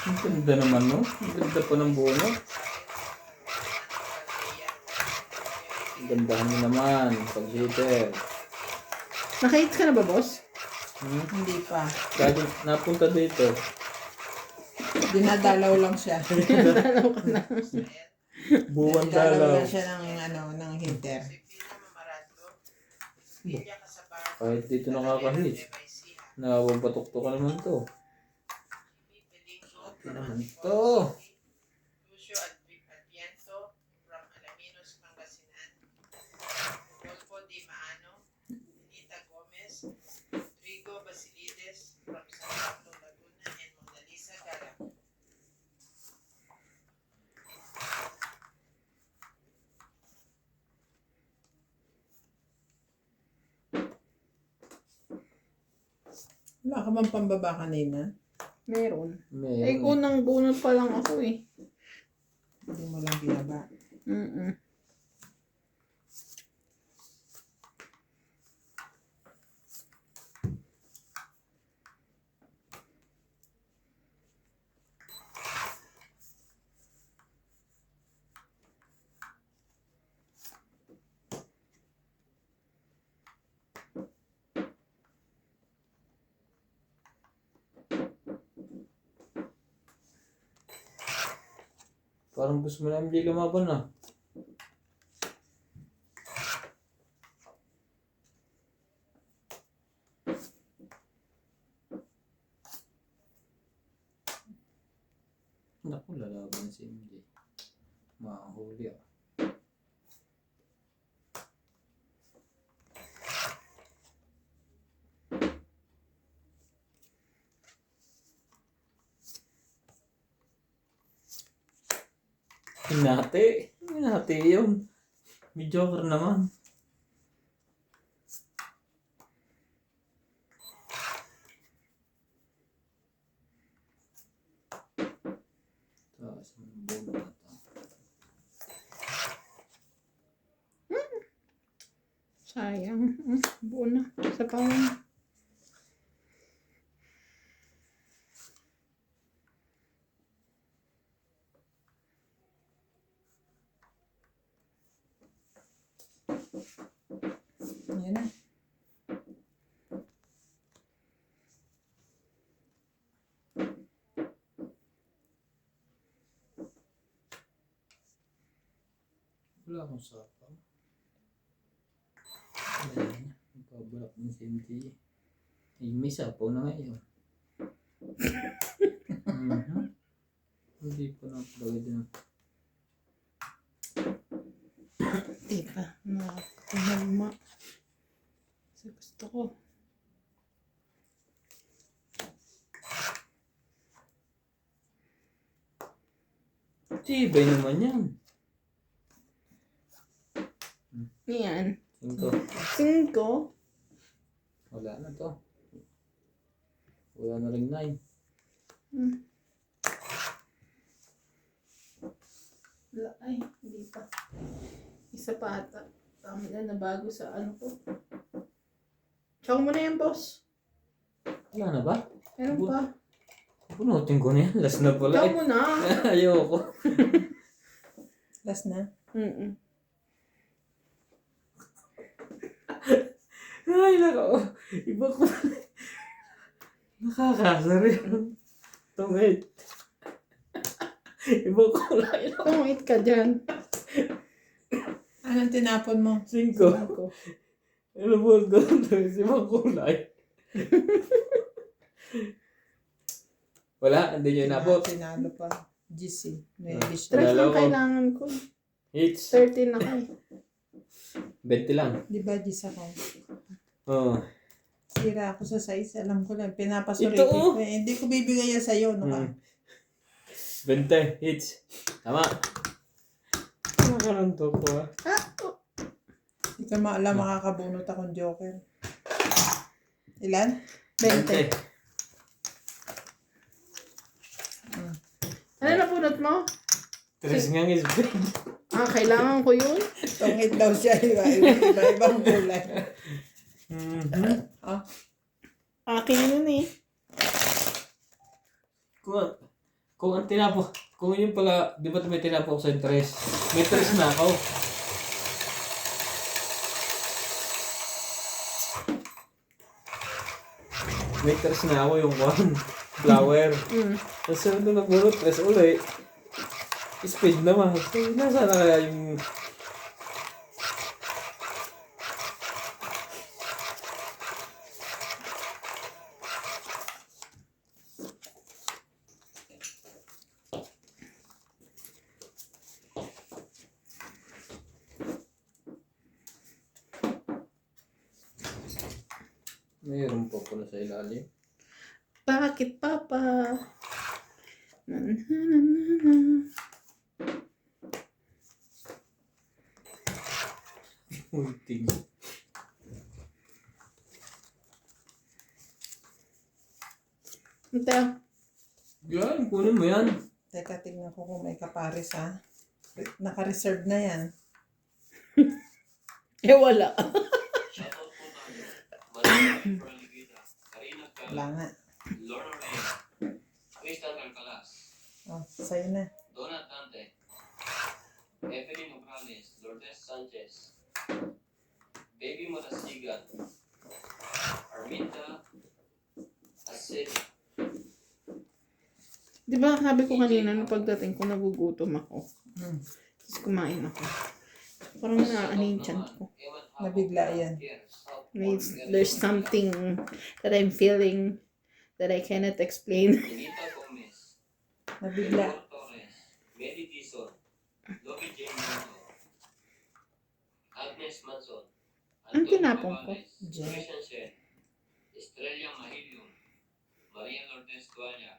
Ang ganda naman, no? Ang ganda pa ng buo, no? Ang gandahan mo naman, pag-heater. Nakahit ka na ba, boss? Hindi pa. Dati napunta dito. Dinadalaw lang siya. Dalaw ka na. Buwan Dinadalaw dalaw. lang siya ng heater. Kahit dito nakakahit. Nakapapatok-tok ka naman to. Okay naman to. Lucio Adviento from Alaminos, Pangasinan. Rodolfo Di Maano, Anita Gomez, Rodrigo Basilides from San Pablo, Laguna, and Mona Lisa Galang. Wala ka bang pambaba kanina? Meron. Meron. Ay, unang bunot pa lang ako eh. Hindi mo lang binaba. Mm-mm. Parang gusto mo na MJ lumaban na. Naku, lalaban si MJ. Mahuli ah. Hinati. Hinati yun. May joker naman. Taas ng bulo na to. Sayang. Buo na. Sa pang... Yan na. Wala akong sapaw. Ayan. Magpabalak din si MJ. Ay, may sapaw na ngayon. Hindi pa napalagay din. Di pa. Nakakahama. Kasi gusto ko. Tibay naman yan. Yan. 5. 5. Wala na to. Wala na rin 9. Wala. Ay, hindi pa. Isa pa ata. Tama na bago sa ano ko. Chow mo na yan, boss. Wala na ba? Meron pa. Punutin ko na yan. Last na pala Chow eh. mo na. Ayoko. Last na. Mm-mm. Ay, nako. Iba ko. Nakakasar yun. Tungit. Iba ko lang. Tungit ka dyan. Anong tinapon mo? 5. Ako. Ano po doon? Si mga kulay. Wala, hindi nyo inabot. Tinalo pa. GC. May Ah. addition. Stress Dalawa. lang kailangan ko. Hits. 13 ako eh. 20 lang. Di ba GC ako? Oh. Sira ako sa size. Alam ko lang. Pinapasuritin Ito, oh. ko. Eh, hindi ko bibigay yan sa'yo. No, ka? 20 hits. Tama. Nakaranto ko ah. Hindi ko maalam makakabunot akong joker. Ilan? 20. Ano na punot mo? Tres nga is big. Ah, kailangan ko yun? Tungit daw siya. Iba-ibang kulay. Akin yun eh. Kuha. Kung ang tinapo, kung yun pala, di ba may tinapo ko sa interest? May interest na ako. May interest na ako yung one, flower. Tapos nung nagbunot, tres ulit. Speed naman. So, nasa na kaya yung... Mayroon pa pala sa ilalim. Bakit, Papa? Na, na, na, na, na. Ulting. Ito. Yan, kunin mo yan. Teka, tingnan ko kung may kapares ha. Naka-reserve na yan. Eh, wala. Shoutout po tayo. Maria Perligida, Karina Wala Cal, nga. Laura Rea, Crystal Calcalas, Oh, sa'yo na. Donat Dante, Evelyn Morales, Lourdes Sanchez, Baby Marasigan, Arminda Asit, Di ba sabi ko kanina nung pagdating ko nagugutom ako. Tapos kumain ako. Parang naaano yung tiyan ko. Nabigla yan. There's something that I'm feeling that I cannot explain. Anita Gomez, Nabigla. Leonor Torres, Mary Dizon, Lovie Jane Manso, Agnes Manson, Ang tinapon ko? Christian Shen, Estrella Mahilium, Maria Lourdes Tuanya,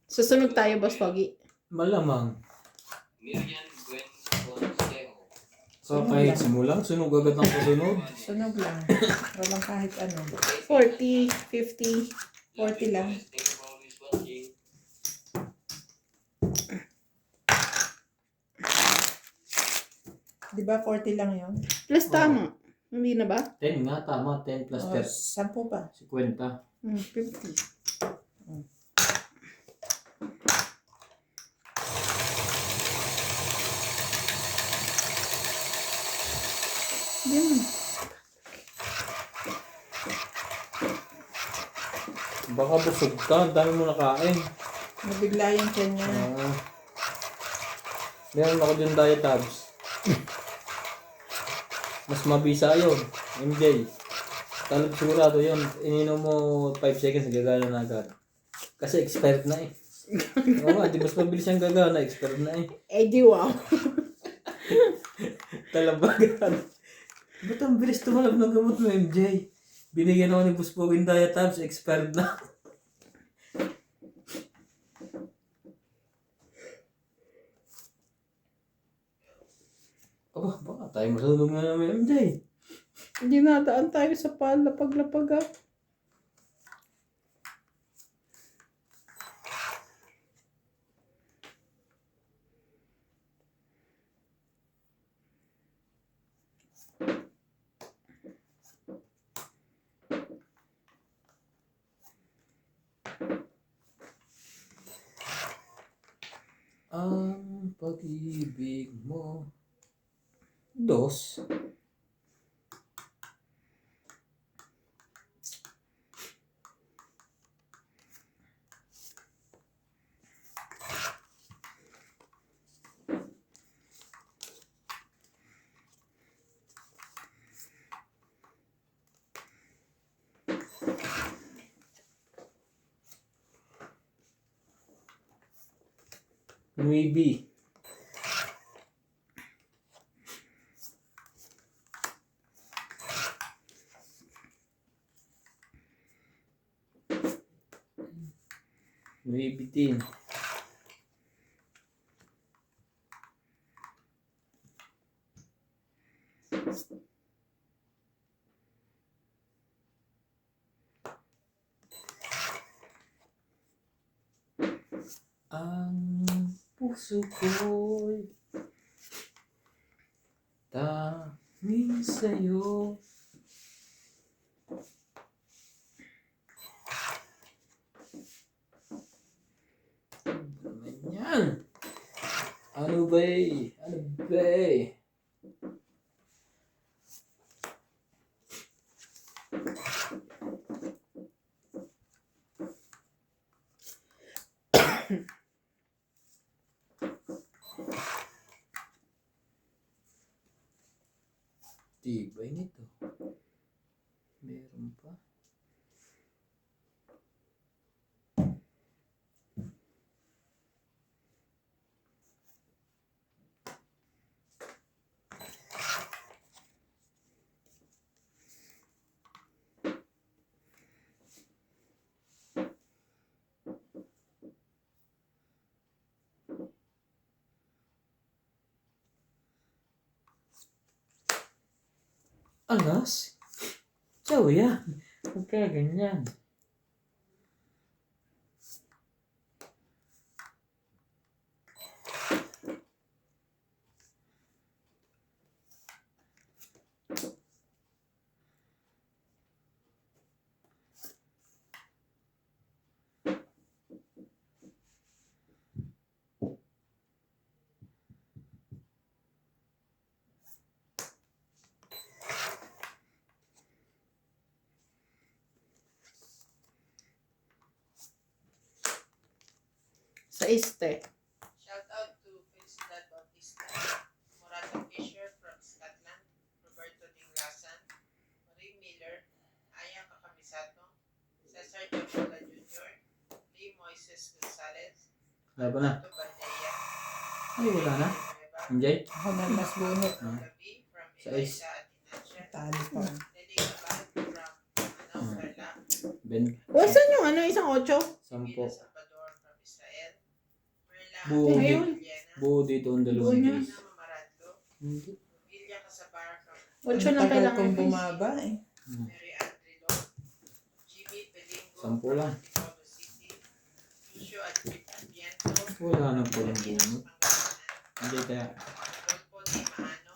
Susunod tayo, Boss Pogi. Malamang. Miriam Gwen Consejo, So, kahit simulang, sunog agad ang kasunod. Sunog lang. Walang kahit ano. 40, 50. 40 lang. Thank you for always watching. Di ba 40 lang yun? Plus tama. Hindi na ba? 10 nga, tama. 10 plus Oh, 30. 10 pa. 50. 50. Yan. Baka busog ka, ang dami mo nakain. Nabigla yung tiyan niya. Meron ako dyan diet tabs. Mas mabisa yun. MJ. Talab sigurado yun. Ininom mo 5 seconds, gagana na agad. Kasi expired na eh. Oo nga, di mas mabilis siyang gagana, expired na eh. Eh di wow. Talabagan. Ba't ang bilis tumalab ng gamot mo, MJ? Binigyan ako ni Buspogin diet tabs, expired na. Aba, baka tayo masunog na namin, MJ. Hindi nadaan tayo sa palapag-lapag ah. Ang pag-ibig mo. Dos. Maybe. Maybe 10. Ang puso ko'y tanging sa'yo. May Yan. Ano ba eh? Ano ba eh? Tibay nito. Meron pa. Alas? Chow yan. Huwag ka ganyan. Sa este. Shout out to Felicidad Bautista, Morata Fisher from Scotland, Roberto Dinglasan, Marie Miller, Aya Kakamisato, Cesar Jabola Jr., Lee Moises Gonzalez, Wala ba na? Tato Bandaya, Ay, wala na. Enjoy? Ako na mas bunot. Gabi from Sa Eliza Atinacia, Tali pa. Lily Abad from Carla, Ben. O, saan yung ano, isang 8? Sampo. Villa Salvador from Israel, Merla Buo Ayun. Villena, Buo dito ang Buo dalawang niya. days. Nama Maradlo, Hindi. Villa Casabar from 8 Ang lang tagal kailangan. kong guys. bumaba eh. Mary Ann Trillo, Jimmy Belingo Sampo from lang. Antipolo City, Lucio Adviento, Wala na po yung Caminos bunot. Pangasinan, Hindi kaya. Rodolfo Di Maano,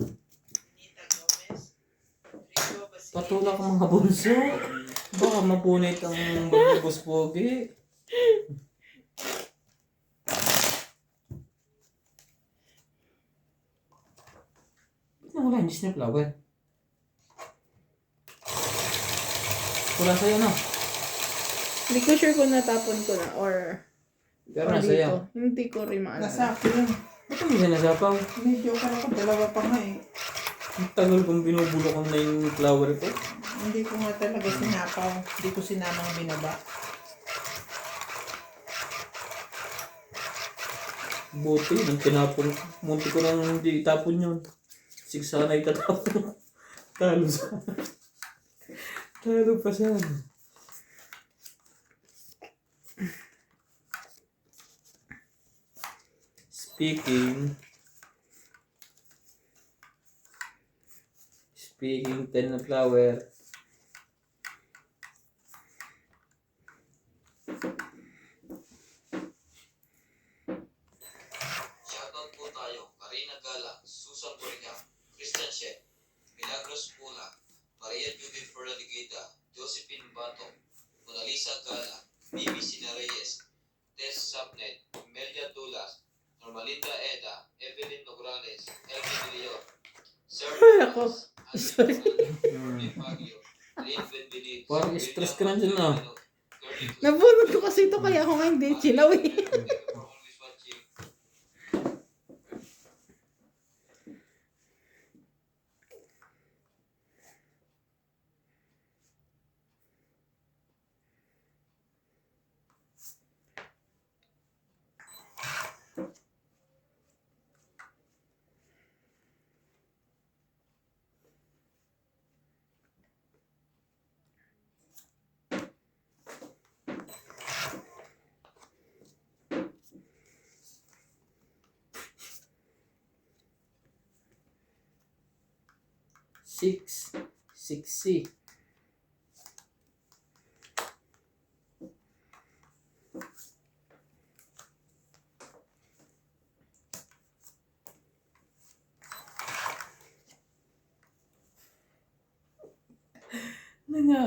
Nita Gomez, Rico Basilio, Patulak ang mga bunso. Baka mapunit ang bus pogi. Ba't na wala yung Disney flower? Wala sa'yo na. Hindi ko sure kung natapon ko na or Pero or nasa iyo. dito. Hindi ko rin maalala. Nasa akin. Ba't mo sinasapaw? Medyo ka ako. Dalawa pa nga eh. Ang tagal kong binubulok na yung flower ko. Hindi ko nga talaga sinapaw. Hindi ko sinamang binaba. Buti, nang tinapon. Munti ko nang hindi itapon yun. Sigsana itatapon. Talo sa... Talo pa siya. Speaking 10 na flower. Shoutout po tayo, Marina Gala, Susan Borica, Christian Shep, Milagros Pula, Maria Judith Fernaligita, Josephine Bato, Mona Lisa Gala, Bibi Sina Reyes, Tess Sapnet, Melia Dulas, Normalinda Eda, Evelyn Nograles, Elvin Leon, Sir Ay, ako. Sorry. Ernie Fagio, Lynn Benvenit, Parang stress ka na dyan, ah. Nabunod ko kasi ito kaya ako nga hindi chilaw eh. Thank you for always watching. Six. 6C.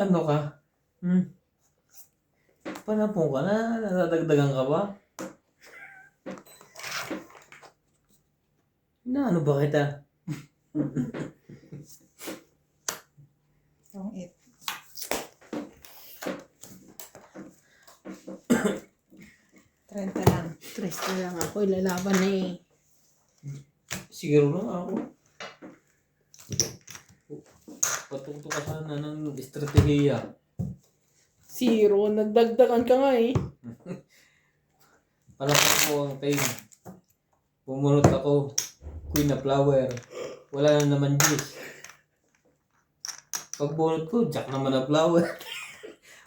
Ano ka? Panapong ka na? Nadadagdagan ka ba? Na ano ba kita? Yung it. Trenta lang. Stress na lang ako. Ilalaban na eh. Siguro lang ako. Patuto ka sana ng estratehiya. 0. Nagdagdagan ka nga eh. Palakan ko ang pain. Pumunot ako. Queen na flower. Wala na naman juice. Pagbunot ko, jack naman na flower.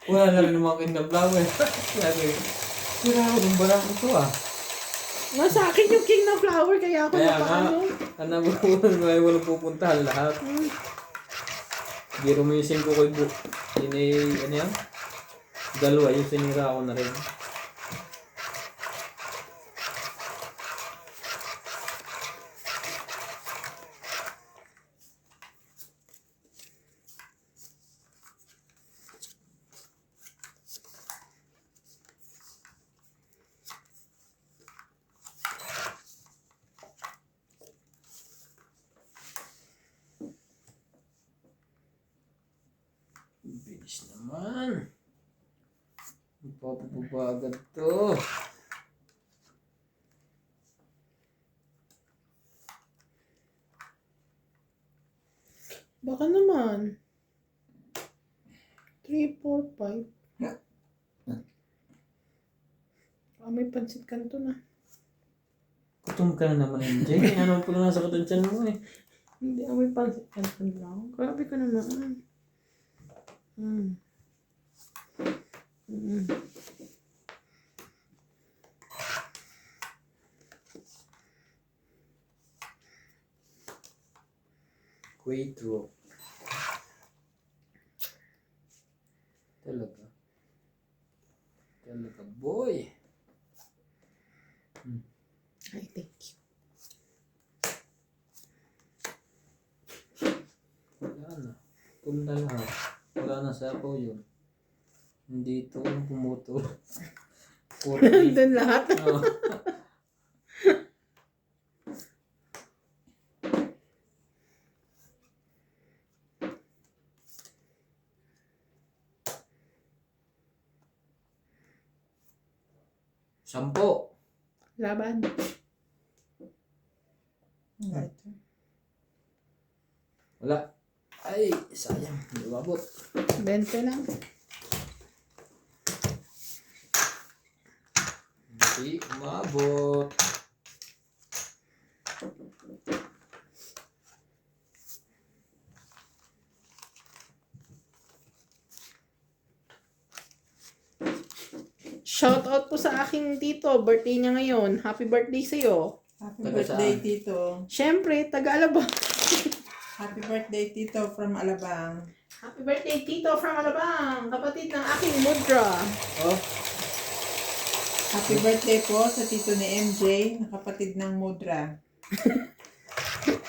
Wala na rin naman queen na flower. Sabi, sira ako ng barang ito ah. Nasa akin yung king na flower kaya ako Kaya nga, napaano. anak ko, may walang pupuntahan lahat. Biro mo yung 5 ko yung ano yan? Dalawa, yung sinira ako na rin. Bilis naman. Ipapabagat to. Baka naman. 3, 4, 5. May pansit kanto na. Gutom ka na naman, MJ. Ano po na nasa katansyan mo eh. Hindi, may pansit kanto lang. Grabe ka naman. Mm. Mm. Quattro. Talaga. Talaga, boy. Ay, thank you. Wala na. Tulo na lahat. Wala na sa ako yun. Hindi ito pumuto. 40. Doon lahat. Oh. Sampo. Laban. Right. Wala. Ay, sayang. Hindi mabot. 20 lang. Hindi umabot. Shoutout po sa aking tito. Birthday niya ngayon. Happy birthday sa'yo. Happy Taga birthday, saan? Tito. Siyempre, Tagalaba. Happy birthday, Tito from Alabang. Happy birthday, Tito from Alabang. Kapatid ng aking mudra. Oh, Happy birthday po sa tito ni MJ, na kapatid ng Mudra.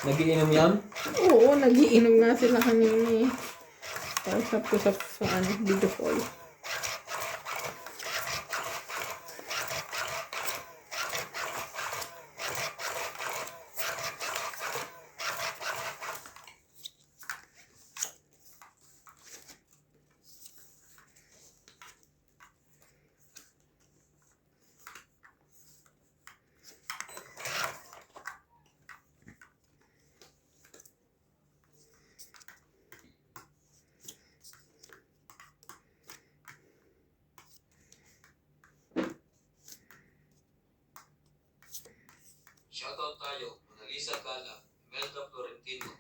nagiinom yan? Oo, nagiinom nga sila kanina eh. Kausap ko sa video call. Shoutout tayo, Mona Lisa Gala, Imelda Florentino,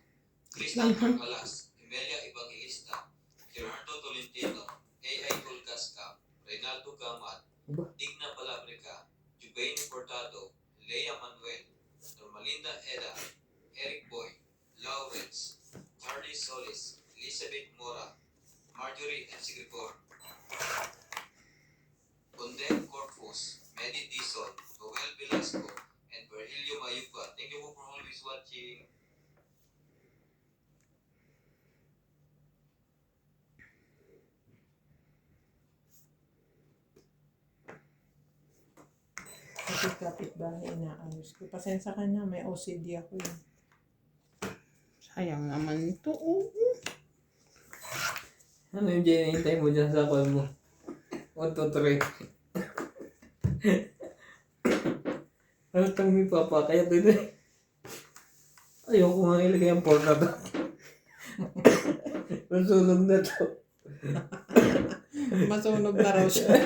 Crystal Carcalas, Emilia Evangelista, Gerardo Tolentino, A.I. Tulgasca, Reynaldo Gamat, Aba. Digna Palabrica, Jubaini Portado, Lea Manuel, Normalinda Eda, Eric Boy, Lawrence, Charlie Solis, Elizabeth Mora, Marjorie M. Sigripor, Bondel Corpus, Medi Dizon, Noel Velasco, and Virgilio Mayupa. Thank you for always watching. Happy Kasi kapitbahay inaayos ko. Pasensya ka na, may OCD ako yun. Sayang naman ito. Oo. Ano yung hinihintay mo dyan sa call mo? 1, 2, 3. Ano tang may papakayat dito eh. Ayoko nga ilagay ang pork na to. Masunog na to. Masunog na raw siya.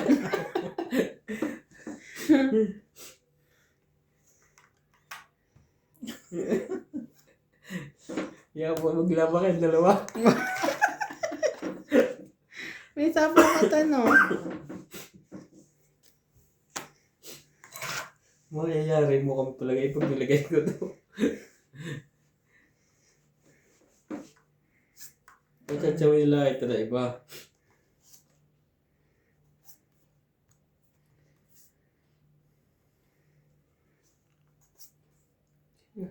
Kaya po maglaba kayo dalawa. May sapo mata, no? Mayayari mo kami palagay pag nilagay ko to. Pagkatsawin nila ito na iba.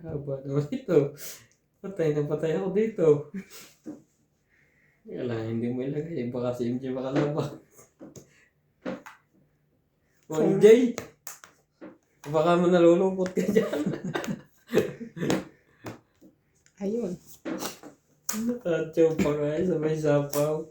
Haba naman ito. Patay na patay ako dito. Wala, hindi mo ilagay. Baka si MJ makalaba. O MJ! Baka mo nalulungkot ka dyan. Ayun. Nakatsaw pa nga sa may sapaw.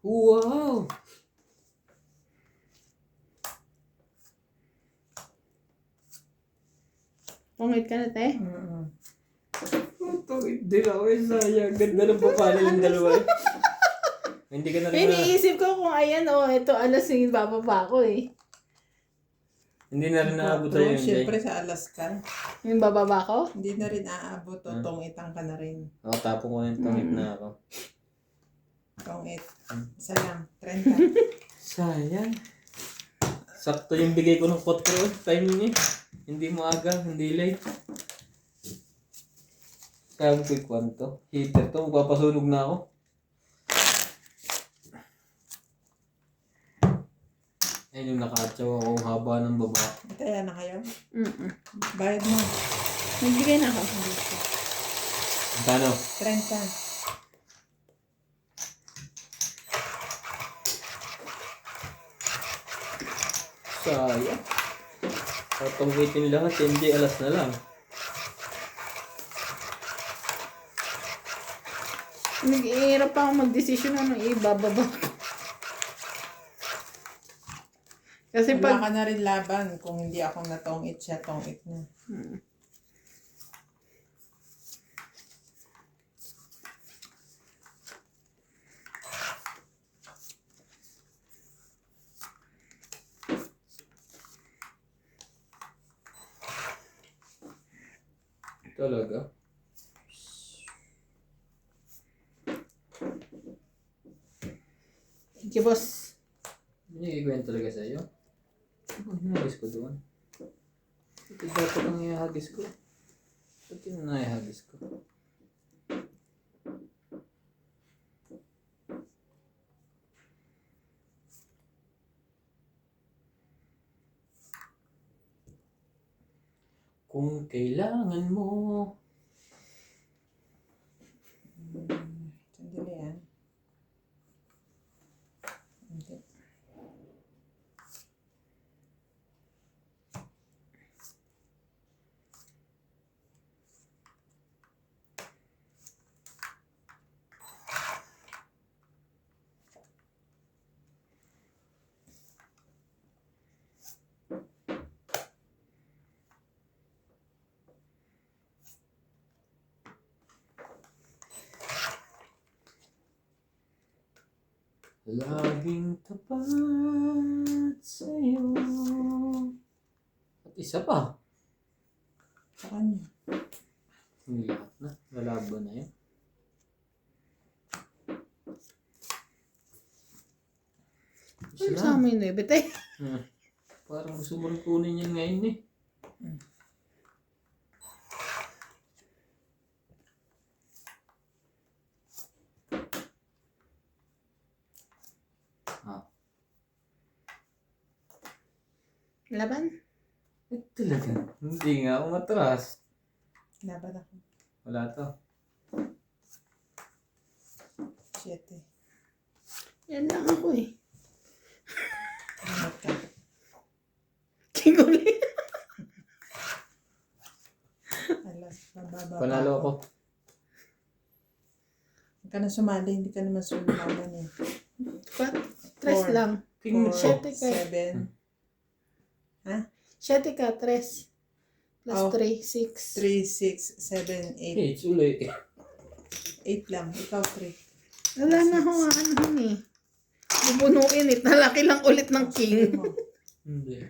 Wow! Pungit ka na, te. Ito, hindi na ako sayang. Ganda ng papala yung dalawa eh. Hindi ka na rin Iniisip ko kung ayan, ito alas yung bababa ko eh. Hindi na rin naabot Pero tayo syempre MJ. sa Alaska, Yung bababa ko? hindi na rin aabot o tongitang ka na rin. Ako tapong ko yung tangit na ako. Tongit. Isa lang. 30. Sayang. Sakto yung bigay ko ng 4 timing eh. Hindi mo aga, hindi late. Sabi ko yung kwanto. Heater to, magpapasunog na ako. Ayun yung nakatsaw ako haba ng baba. Kaya na kayo? Mm-mm. Bayad mo. Nagbigay na ako. Kano? 30. Sayang. Tatanggitin lahat, MJ alas na lang. Nag-iirap pa ako mag-desisyon ano ibababa ko. Kasi Wala pag... ka na rin laban kung hindi ako natongit siya, tongit na. Talaga? Thank you, boss. Hindi ikwento talaga sa'yo. Ano nahagis ko doon? Ito dapat ang ihagis ko. Ba't yun na ihagis ko? Kung kailangan mo. Sandali yan. Hindi. Laging tapat sa'yo. At isa pa. Sa kanya. Hindi lahat na. Lalaban na yun. Isa Ano lang. sa amin eh, bete? Parang gusto mo rin kunin yan ngayon eh. Laban? Talaga. Hindi nga ako matras. Laban ako. Wala to. 7. Yan lang ako eh. Salamat ka. King ulit. Alas, bababa Panalo pa ako. Huwag ka na sumali, hindi ka naman sumalaban eh. Tres 4, lang. King 4, Siyete ka. 7, Siyete ka, tres. Plus Oh. 3, 6. 3, 6, 7, 8. It's ulit. 8 lang. Ikaw 3. Wala na akong anuhin eh. Bubunuin eh. Nalaki lang ulit ng king. Hindi.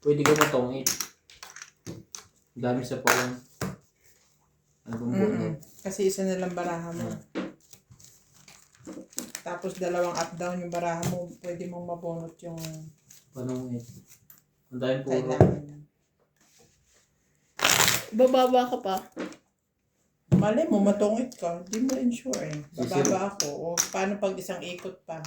Pwede ka matong 8. Dami sa pawang. Ano bang buo? Kasi isa na lang baraha mo. Tapos dalawang up down yung baraha mo, pwede mong mabunot yung Panong 8. Ang dami puro. kailangan. Bababa ka pa. Mali mo, matungit ka. Di mo rin sure eh. Sisiro. Bababa ako. O paano pag isang ikot pa?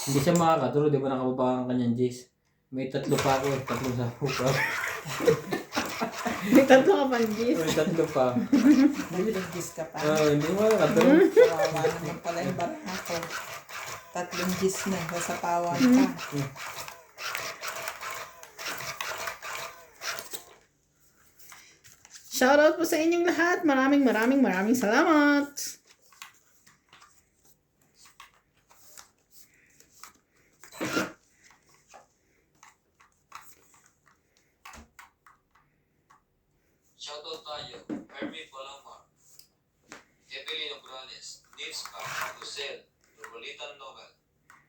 Hindi siya makakaturo, di ba nakababa ang kanyang J's? May 3 pa ako, 3 sa ako pa. May tatlo ka pang G's. May 3 pa. Nag-gis ka pa. Hindi mo makakaturo. Kawawa naman pala yung baraha ko. 3 gis na. Sasapawan ka. Shoutout po sa inyong lahat. Maraming salamat. Shoutout tayo, Hermie Palomar, Evelyn Obrales, Nils Pac, Lucel, Rolitan Novel,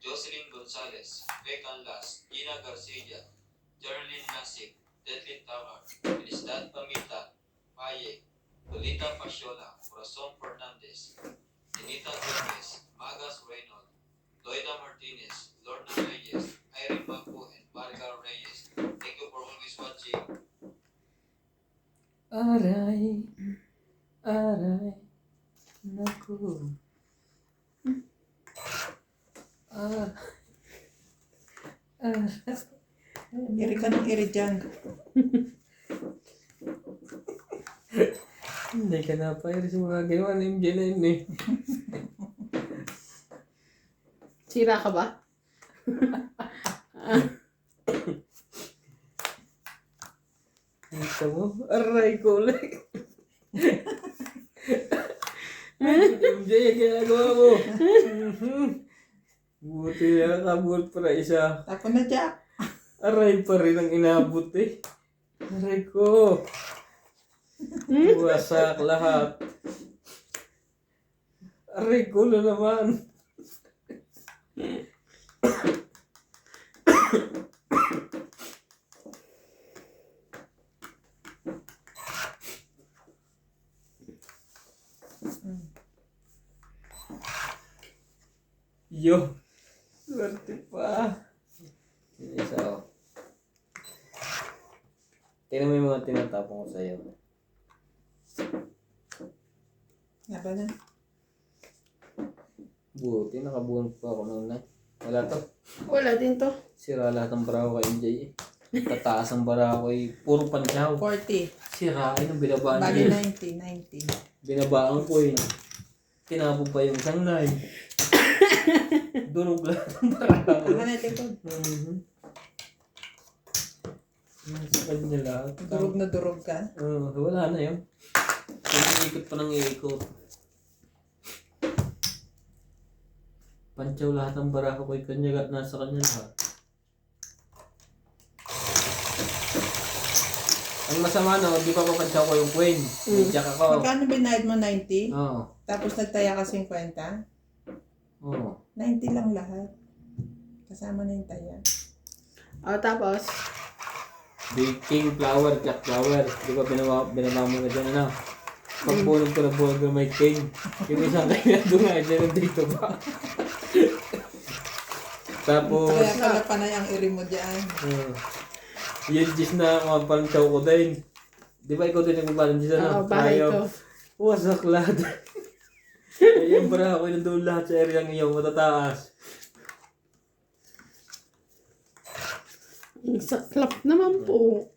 Jocelyn Gonzalez, Becan Las, Gina Garcia, Geraldine Nasik, Detlin Tamar, Felisdad Pamita, Paye, Lolita Pasiola, Corazon Fernandez, Anita Gomez, Magas Reynold, Loida Martinez, Lorna Reyes, Irene Baco, and Marga Reyes. Thank you for always watching. Aray. Naku. Iri ka ng iri dyan. Hindi ka na pa sa mga ginawa ng MJ na yun eh. Sira ka ba? Kita mo? Aray ko ulit. MJ, ang ginagawa mo. Buti na nakabot pa na isa. Tapos na Jack. Aray pa rin ang inabot eh. Aray ko. Wasak lahat. Aray ko na naman. Yo. Swerte pa. Yun isa oh. Tingnan mo yung mga tinatapong ko sa'yo. Nga ba na? Buti, nakabuhon pa ako noon na. Wala to. Wala din to. Sira lahat ng bara ko kay MJ eh. Tataas ang bara ko eh. Puro pansyaw. 40. Sira ay nung binabaan Bali niya. 90. Binabaan ko eh. Tinapon pa yung sangnay. Durog lahat ang bara ko. Ano na likod? Sa kanya lahat. Durog ka? Wala na yun. Iikot pa ng iikot. Pansyaw lahat ng bara ko kay kanya. Nasa kanya lahat. Ang masama no, di pa papansyaw ko yung queen. May jack ako. Magkano binayad mo? 90? Oo. Tapos nagtaya ka 50? Oo. 90 lang lahat. Kasama na yung taya. O, tapos, Big king flower, jack flower. Di ba binaba mo na dyan ano? Pagbunog ko na bunog na may king. Yung isang kanya doon nga, dyan dito ba? Tapos, Kaya pala panay ang iri mo dyan. yung gis na mga pansyaw ko din. Di ba ikaw din nagbabalan gis ano? bahay ko. Wasak lahat. Eh, yung bara ako nandun lahat sa area ng iyo, matataas. Ang saklap naman po.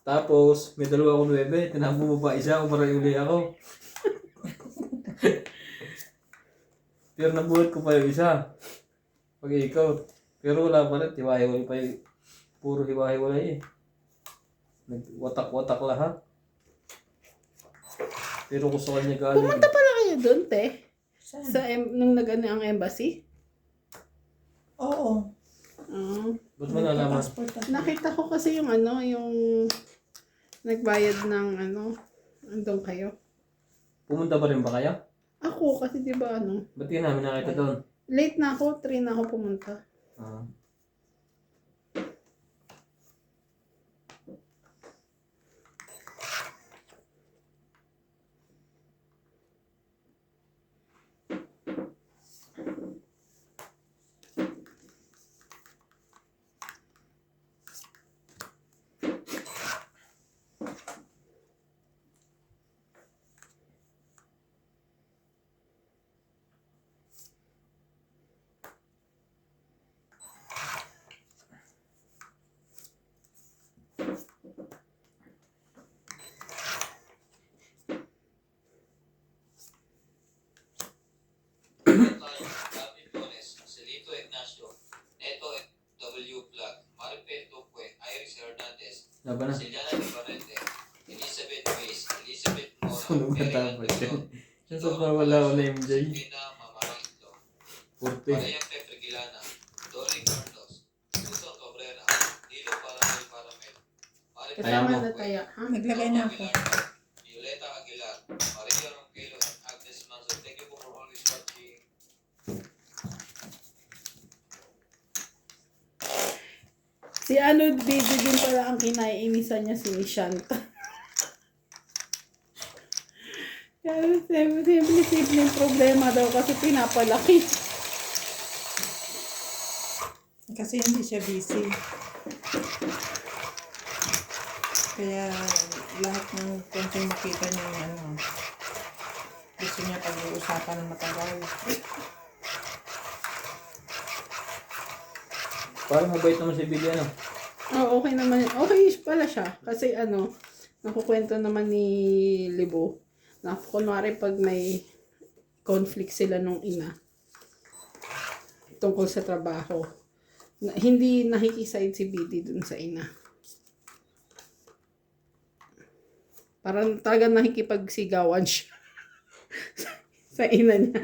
Tapos, may dalawa akong 9, tinakbo mo pa isa, umaray uli ako. Pero nabuhat ko pa yung isa. Pag ikaw. Pero wala pa rin, hiwa-hiwalay pa yung, puro hiwa-hiwalay eh. Nagwatak-watak lahat. Pero kung sa kanya galing. Pumunta pala kayo doon, te? Saan? Nung nag-ano ang embassy? Oo. Ah. Ba't mo nalaman? Passport ako. Nakita ko kasi yung ano, yung nagbayad ng ano, andun kayo. Pumunta pa rin ba kayo? Ako kasi di ba ano, Ba't di namin nakita doon? late na ako, 3 na ako pumunta. Ah. Tayo, David Bones, Celito Ignacio, Neto W. Vlog, Maripe Tuque, Iris Hernandez, Laban na. Siliana Libarete, Elizabeth Mays, Elizabeth Sunog Mora, na Mary tapos yan. Antonio, Yan sa wala ko na MJ. Pina Mamarangito, 40. Maria Pepe Gilana, Dolly Carlos, Susan Cabrera, Nilo Paramel Paramel, Maripe Ayaw mo. Kasama na taya, ha? Naglagay na ako. Violeta Aguilar, Maria Ronquelo, and Agnes Manso. Thank you for always watching. Si ano, baby din pala ang kinaiinisan niya si Shanta. Kaya simple problema daw kasi pinapalaki. Kasi hindi siya busy. Kaya lahat ng kung makita niya yung ano, gusto niya pag-uusapan ng matagal. Parang mabait naman si Billy ano. Oh, okay naman. Okay pala siya. Kasi ano, nakukwento naman ni Libo na kunwari pag may conflict sila nung ina tungkol sa trabaho, hindi nakikiside si Bidi dun sa ina. Parang talaga nakikipagsigawan siya sa ina niya.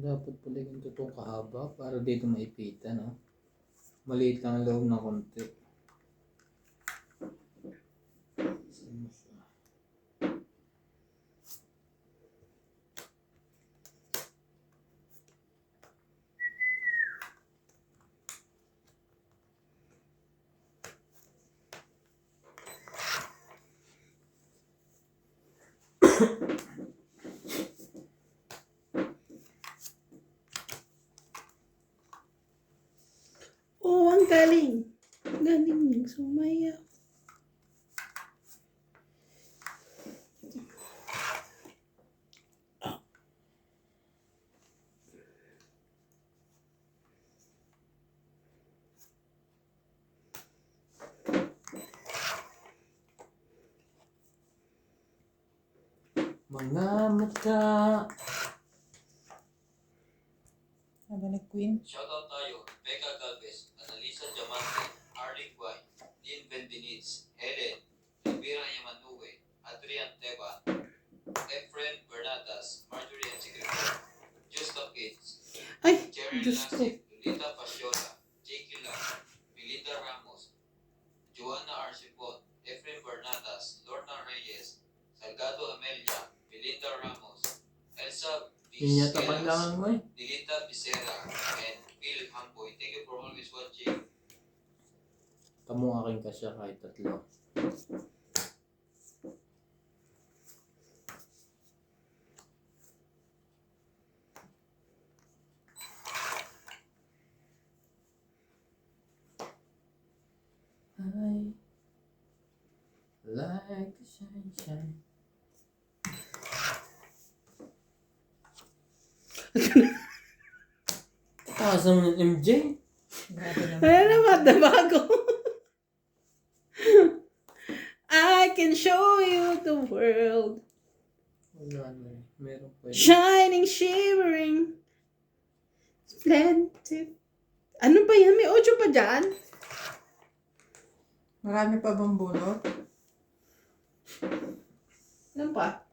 Dapat pala yung totoong kahaba para dito maipitan, no? Maliit lang ang loob ng konti. Oh, ang galing. Galing yung sumaya. Mga mata. Sabi ni Queen. Shoutout tayo, Becca Galvez, Annalisa Diamante, Arling Guay, Dean Bendiniz, Helen, Elvira Yamanue, Adrian Teba, Efren Bernadas, Marjorie and Secretary, Justa Kids, Ay, Jerry Diyos ko. Lasik, Lolita Pasiola, Jakey Lam, Melinda Ramos, Joanna Arcipon, Efren Bernadas, Lorna Reyes, Salgado Amelia, Melinda Ramos, Elsa Yun yata pandangan mo eh. Dilita Becerra, and Phil Hamboy. Thank you for always watching. Kamu aking kasya kahit tatlo. Like the sunshine. Taas naman yung MJ. Grabe naman. Ano naman, na bago. I can show you the world. Wala na eh. Meron pa yun. Shining, shimmering, splendid. Ano ba yan? May 8 pa dyan? Marami pa bang bunot? Ano pa?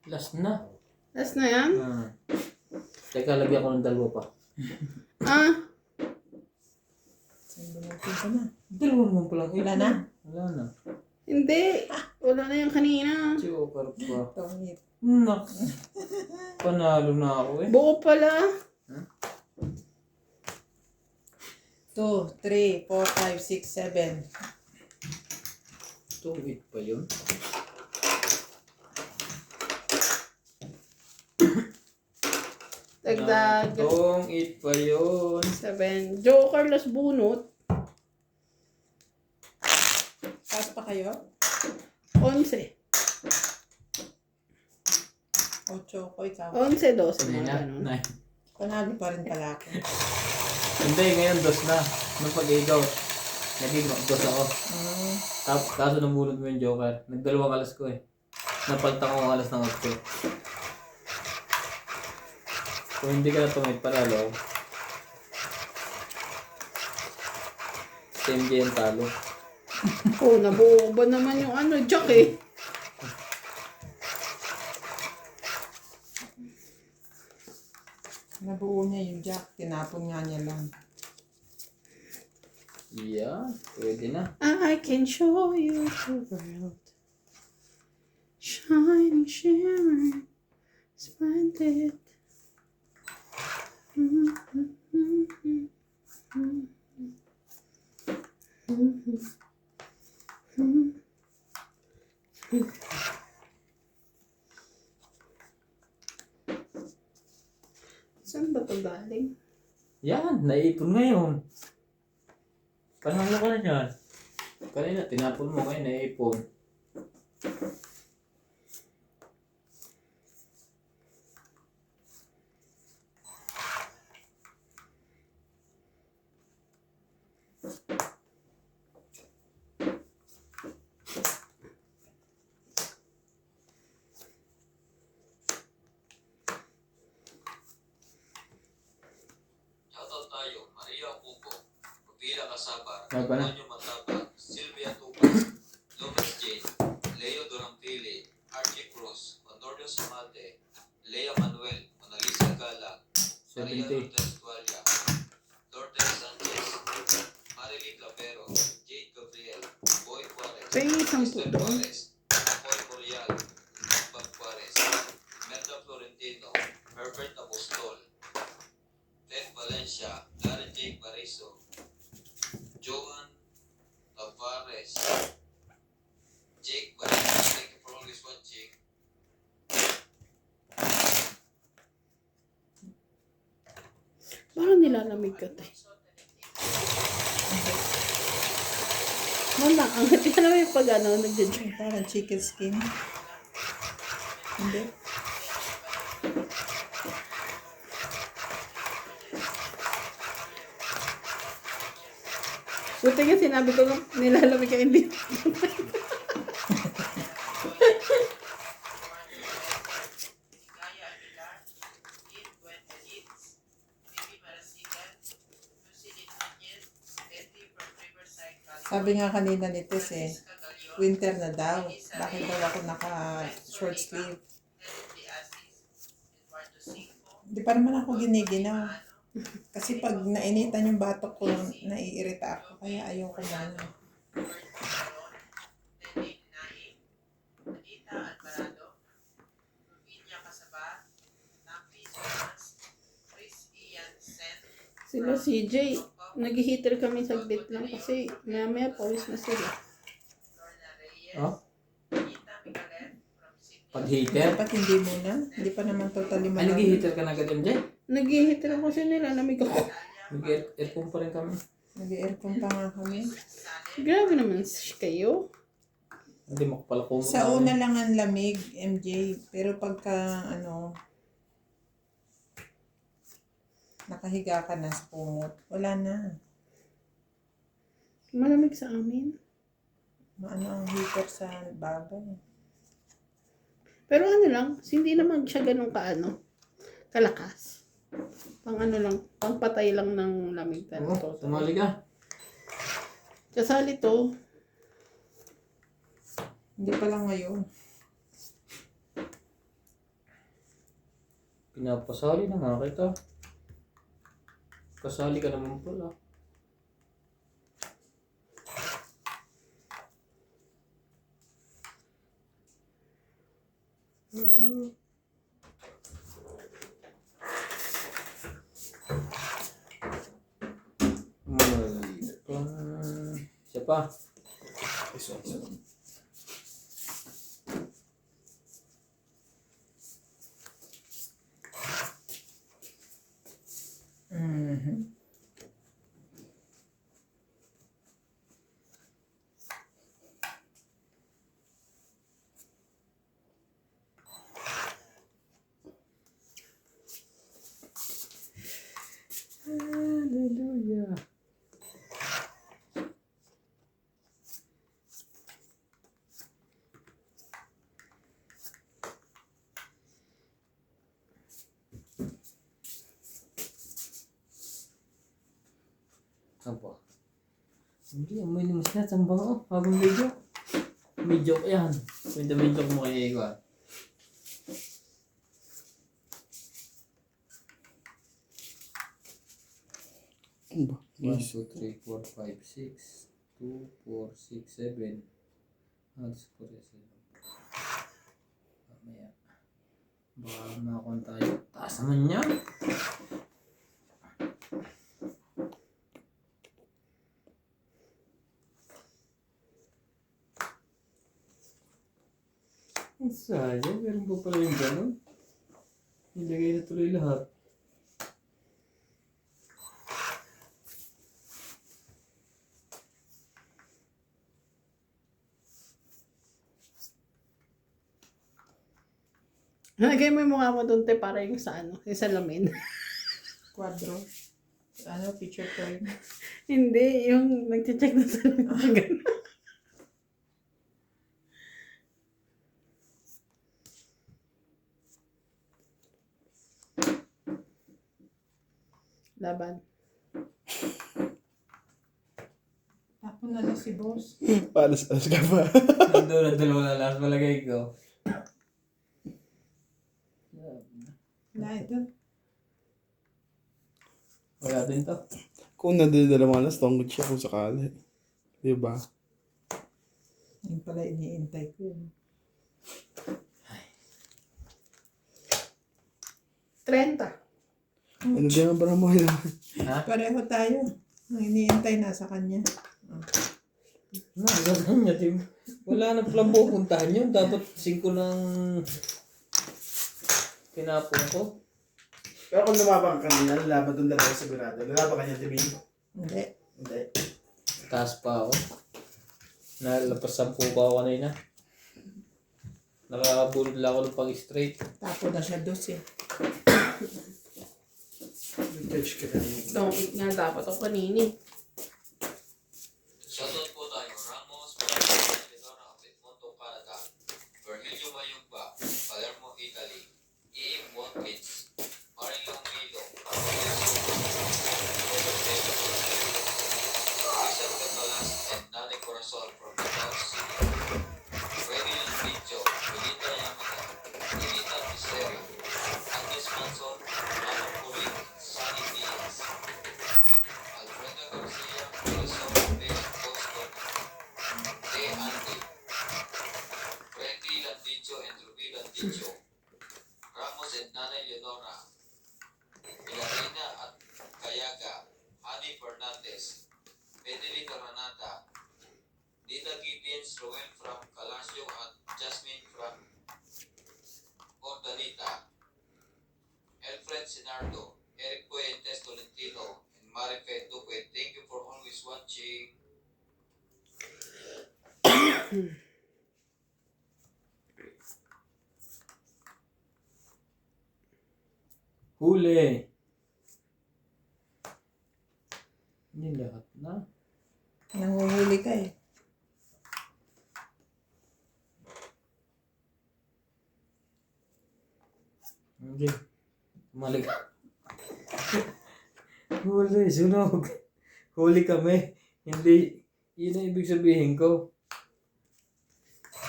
Last na. Last na yan? Teka, lagyan ko ng 2 pa. Ah, Bunutin ko na. 2 naman palang. Wala na? Wala na. hindi. Wala na yan kanina. Joker pa. Tongit. Naks. Panalo na ako eh. Buo pala. 2, 3, 4, 5, 6, 7. 2-8 pa yun. Dagdag. 2-8 pa yun. 7. Joker las bunot. Pass pa kayo? 11. 8 ko ikaw. 11, 12. Hindi Mga na. ganun. 9. Panalo pa rin pala ako. Hindi, ngayon 2 na. Nung pag-igaw, naging 2 ako. Kaso nabunod mo yung Joker. Nagdalawang alas ko eh. Napalta ko ang alas ng 8. Kung hindi ka na tumit, panalo. Si MJ ang talo. Oh, nabuo ba naman yung ano, Jack eh. Nabuo niya yung jack. Tinapon nga niya lang. Yeah, pwede na. I can show you the world. Shining, shimmering, splendid. Saan ba ito galing? Yan, naipon ngayon. Panalo ka na dyan. Kanina, tinapon mo ngayon, naipon. Shoutout tayo, Maria Pupo, Pupila Casabar, Ay, pala. Antonio Matabang, Sylvia Tupas, Lopez Jane, Leo Dorampili, Archie Cruz, Honorio Samate, Lea Manuel, Monalisa Gala, Maria 70. Lourdes Tualia, Lourdes Sanchez, Marilee Clavero, Jade Gabriel, Boy Juarez, Pwede isang Esther puto. Juarez, Boy Corial, Bag Juarez, Merda Florentino, Herbert Apostol, Ted Valencia, Darren Jake Bariso, Johan Tavares, Jake Bariso, thank you for always watching. Parang nilalamig ka tayo. Wala, ang hati ka naman yung pag ano, nagja-joy. Parang chicken skin. Hindi. Buti nga sinabi ko nilalamig ka, hindi. Gaya Aguilar, Id Buentelitz, Bibi Marasigan, Lucy Nunez, Betty from Riverside, California. Sabi nga kanina ni Tess eh, Francisca Galion, winter na daw. Bakit daw ako naka short sleeve? Helen De Asis, Eduardo Cinco, Hindi pa naman ako giniginaw. Kasi pag nainitan yung batok ko, naiirita ako. Kaya ayoko na. Bert Caron, Lenin Naim, Anita Alvarado, Rubinia Casaba, Napi Sonas, Chris Ian Sen, Sila CJ, nag-heater kami saglit lang kasi maya pawis na sila. Lorna Reyes, Oh, Anita Miguelet from Sydney, pag-heater. Dapat hindi muna. Hindi pa naman totally Ay, malamig. nag-heater ka na agad, MJ? Nag-heater ako kasi nila, lamig ako. Nag-aircon pa rin kami. Nag-aircon pa nga kami. Grabe naman kayo. Hindi makapalakumot Sa na una yun. lang ang lamig, MJ. Pero pagka, nakahiga ka na sa kumot, wala na. Malamig sa amin. Ang heater sa bagay. Pero ano lang, hindi naman siya ganun kalakas. Pang ano lang, pang patay lang ng lamig Oo, talaga. tumali ka. Kasali to, Hindi pa lang ngayon. Pinapasali na nga kita. Kasali ka naman pala. Siya pa. Mhm. Hallelujah. Apa? Hindi, amoy naman siya. Sambang oh. Habang medyo. Medyo yan. Medyo mo kaya iwan. Ano ba? 1, 2, 3, 4, 5, 6. 2, 4, 6, 7. Halos ko rin sila. Mamaya. Baka makakon tayo. Taas naman niya. Ang sayang. Meron pa pala yung gano'n. Nilagay na tuloy lahat. lagay mo yung mukha mo doon, te, para yung sa yung salamin. Quadro. Picture frame. Hindi, yung nagche-check na salamin. Ganun. Laban. Tapon na lang si boss. Palas-alas ka ba? Nandun na dalawa na last malagay ko. Lahat doon. Wala din to. Kung nadadala alas, tungkol siya kung sakali. Diba? Yung pala iniintay ko yun. 30. Ano din ang para mo yun? Ha? Pareho tayo. Ang iniintay nasa kanya. Nagagan niya, Tim. Wala na palang pupuntahan yun. Dapat 5 ng tinapon ko. Pero kung lumabang ka kanina, lalaban itong dalawa sigurado. Lalaban ka niya, Timmy? Hindi. Hindi. Taas pa ako. Nalapas 10 pa ako kanina. Nakabulod lang ako ng pag-straight. Tapon na siya dos eh. Catch ka na. Tongkit nga dapat ako kanini. Shoutout po tayo. Ramos, Maraming, Lenora, Monto, Canada. Virgilio Mayugba, Palermo, Italy. Iim Watkins, Marilong Milo, Rizal Catalas, and Nane Corazon from Davao City. Freddy Lanvicho, Melita Yamada, Melita Misterio, Agnes Manson, Manong Purig, Sunny Diaz, Alfredo Garcia, Wilson Reyes Boston, De Andy, Freddy Landicho and Ruby Landicho, Ramos and Nanay Leonora, Pilarina at Kayaga, Hani Fernandez, Medellin Granada, Dita Gibbons, Roel from Calasio at Jasmine from Ordalita, Alfred Sinardo, Eric Puentes Tolentino, and Marife Duque. Thank you. Huli. Hindi lahat na. Nanguhuli ka eh. Hindi. Mali ka. Huli, sunog. Huli kami. Hindi. Yun ang ibig sabihin ko.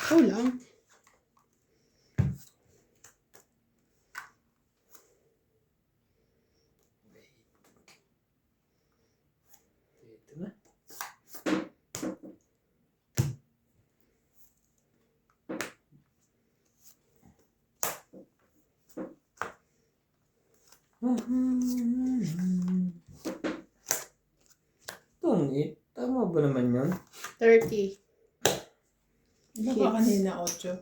Kulang. Ito na. Tungit. Tama ba naman yun? 30. Ano ba kanina? 8?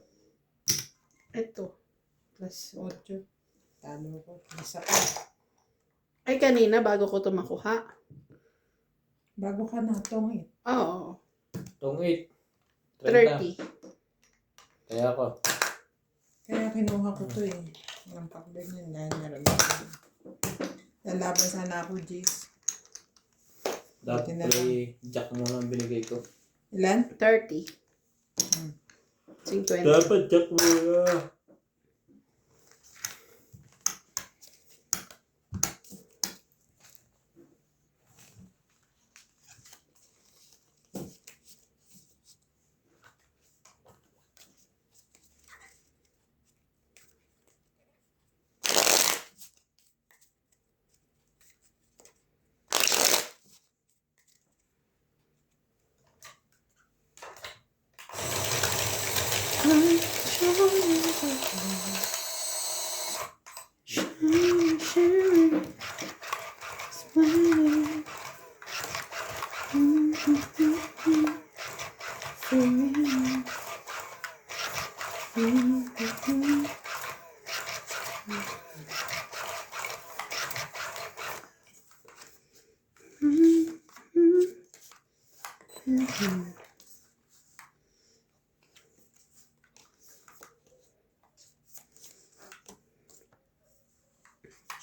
Ito. Plus 8. Talo ko. Isa pa. Ay, kanina bago ko ito makuha. Bago ka na itong eh. Oo. Tungit. 30. Kaya ako. Kaya kinuha ko to eh. Ang pakbeg niya dahil meron ako. Lalaban sana ako, Jace. Dapat na pala jack mo lang binigay ko. Ilan? 30. 50. Dapat jack mo na.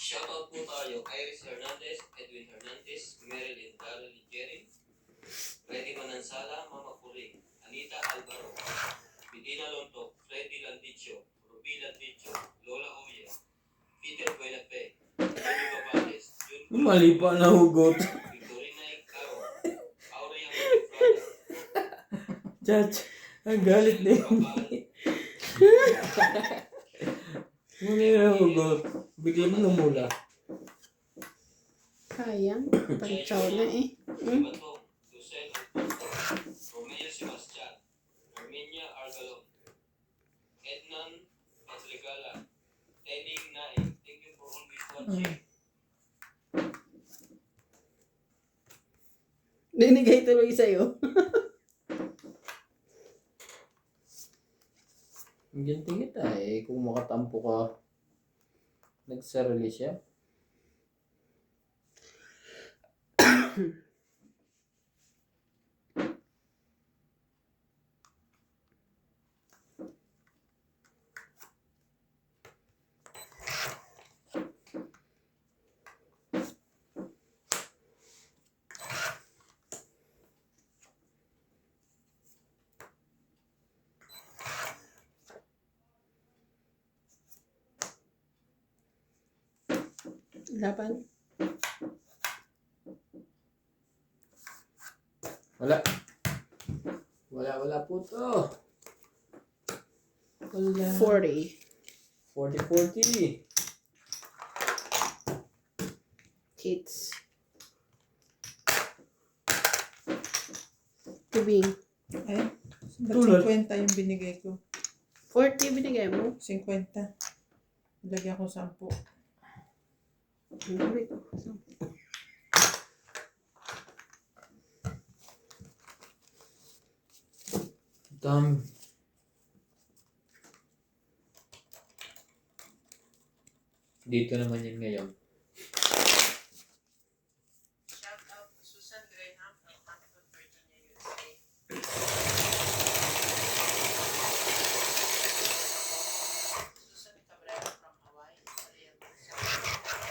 Shoutout po tayo. Iris Hernandez, Edwin Hernandez, Marilyn Darrell Jerry, Freddy Manansala, Mama Puring, Anita Alvaro, Medina Lontok, Freddy Landicho, Ruby Landicho, Lola Oya, Peter Buenafe, Johnny Babales, Jun Mali pa na hugot. Victorina Icaro, Aurea Frada, Judge, ang galit na yun. Babal, Mali na hugot. Bigla mo namula. Sayang. Pagtsaw na eh. Batong, Lucel Alfonso, Romeo Sebastian, Armenia Argalon, Ednan Patregala, Tening Naing, thank you for always watching. Dinigay tuloy sa'yo. Hindi kita eh. Kung makatampo ka, nagsarili siya. Laban. Wala. Wala po to. Wala. 40. 40-40. Hits. Tubing. Ay, ba't Tulad. 50 yung binigay ko? 40 binigay mo. 50. Lagyan ko 10. Wait. Dami. Dito naman yun ngayon. Shout out Susan Graham from Hampton, Virginia, USA. Susan Cabrera from Hawaii. Ariel Gonzalez.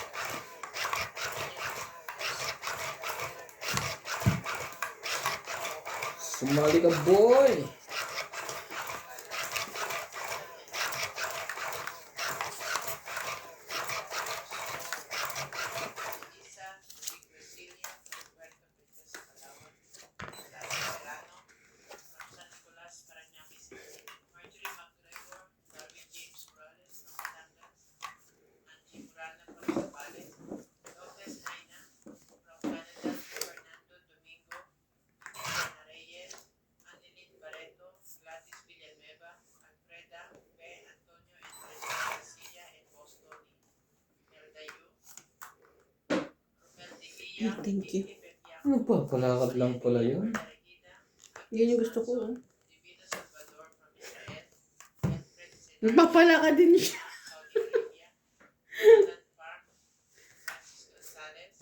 Sumali ka, boy! Isa, Big Brasilia, from Puerto Princesa, Palawan. Lati Serrano, from San Nicolas, Parañaque City. Marjorie McGregor, Darwin James Morales, from Batangas. Angie Murana, from Zambales. Lopez Aina, from Canada. Fernando Domingo, Ana Reyes, Annelise Barreto, Gladys Villanueva, Alfreda, P. Antonio Enrique Garcia, en Boston, y Nelda Yu. Romel de Guilla, Ay, thank you. Vicky Betiaco, Ano pa? Palakad lang pala yun. Yun yung gusto ko. Oh. Divino Salvador from Israel, Alfred Senar, Nagpapala ka din siya. Saudi Arabia, Alan Park, Francis Gonzalez,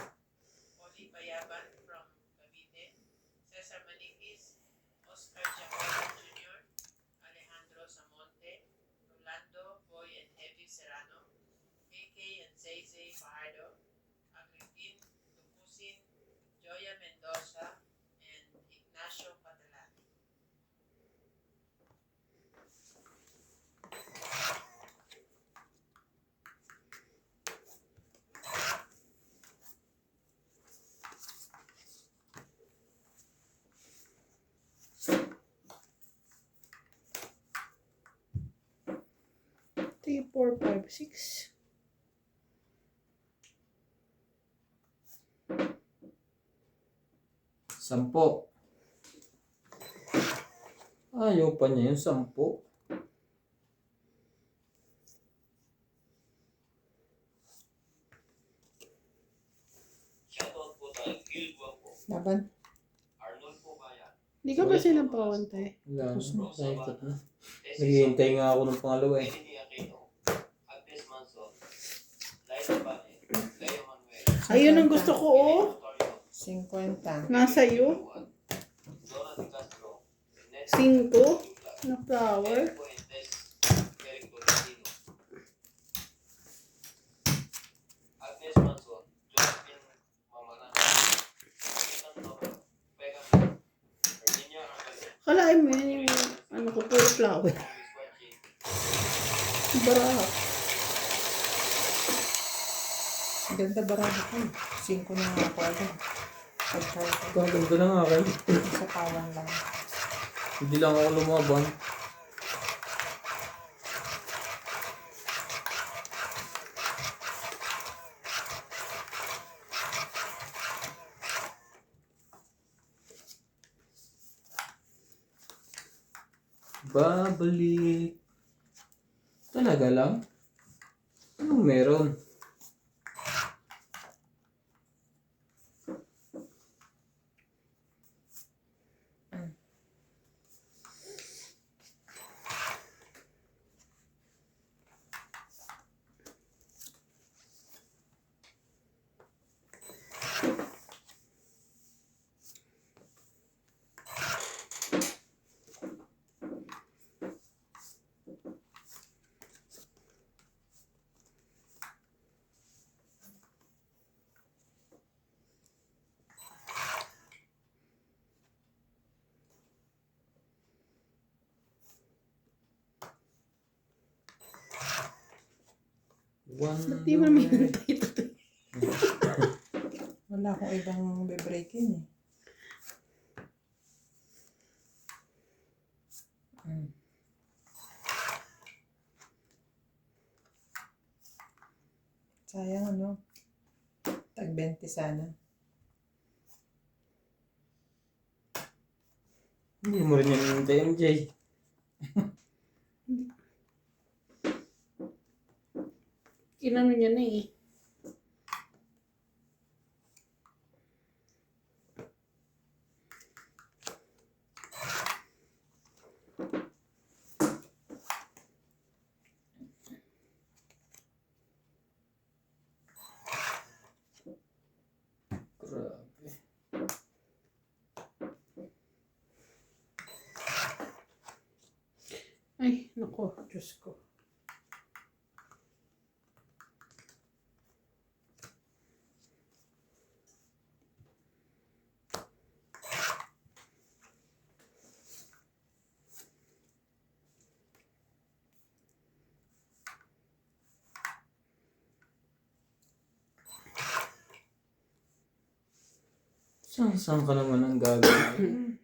Oli Bayaban from Cavite, Cesar Maniquis, Oscar Jacobo Jr., Alejandro Samonte, Rolando Boy and Heavy Serrano, AK and Zay Fajardo, Agripin Tucusin, Joya Mendoza, and Ignacio Catalan. Three, four, five, six. Sampo. Ayaw pa niya yung 10. Shoutout po tayo, Gil Guapo, Laban. Arnold Pocaya, Hindi ka ba sinapawan tayo? Wala na. Naikot na. Tessie Naghihintay nga ako ng pangalawa eh. Kennedy Aquino, Agnes Manson, Liza Bane, Leo Manuel, Ayun ang gusto ko, oh. Victorio, 50. Nasa iyo. Zona de Castro, Net 5 Douglas, na flower. Eric Fuentes, Eric Tolentino, Agnes Manson, Josephine Mamaran, Ethan Toro, Pega, Virginia Arbalez, Kalain mo yan yung ano ko, puro flower. Luis Guarchi, Baraha. Ang ganda baraha ko. 5 na nga ako agad. Pagkaya Ang ganda na nga kayo. sa tawan lang. Hindi lang ako lumaban. Babalik. Talaga lang? Anong meron? Ba't di mo naman hinintay ito? Wala akong ibang be-breakin eh. Sayang ano. Tag 20 sana. Hindi mo rin yan hinintay, MJ. Inano niya na eh. Grabe. Ay, nako, Diyos ko. Saan ka naman ang gagawin?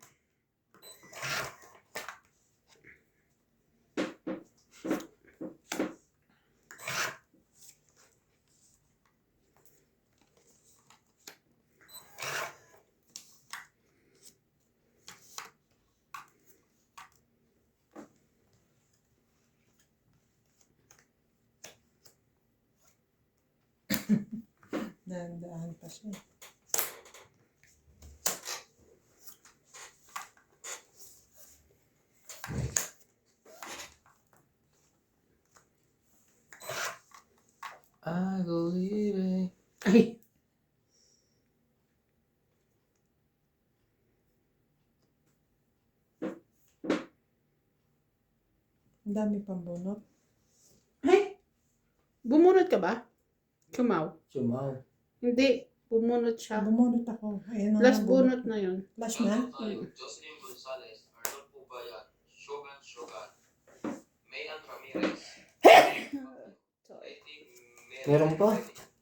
Dahan-dahan pa siya. I believe it. Ay, Ang dami pang bunot. ay, bumunot ka ba? Chumaw. Sumaw. Hindi, bumunot siya. Bumunot ako. Ayan na Plus nga, bunot na yun. Flash na? Tayo, Jocelyn Gonzalez, Arnold Pubayan, Shogun Shogun, Mayan Ramirez, Lady Meron pa?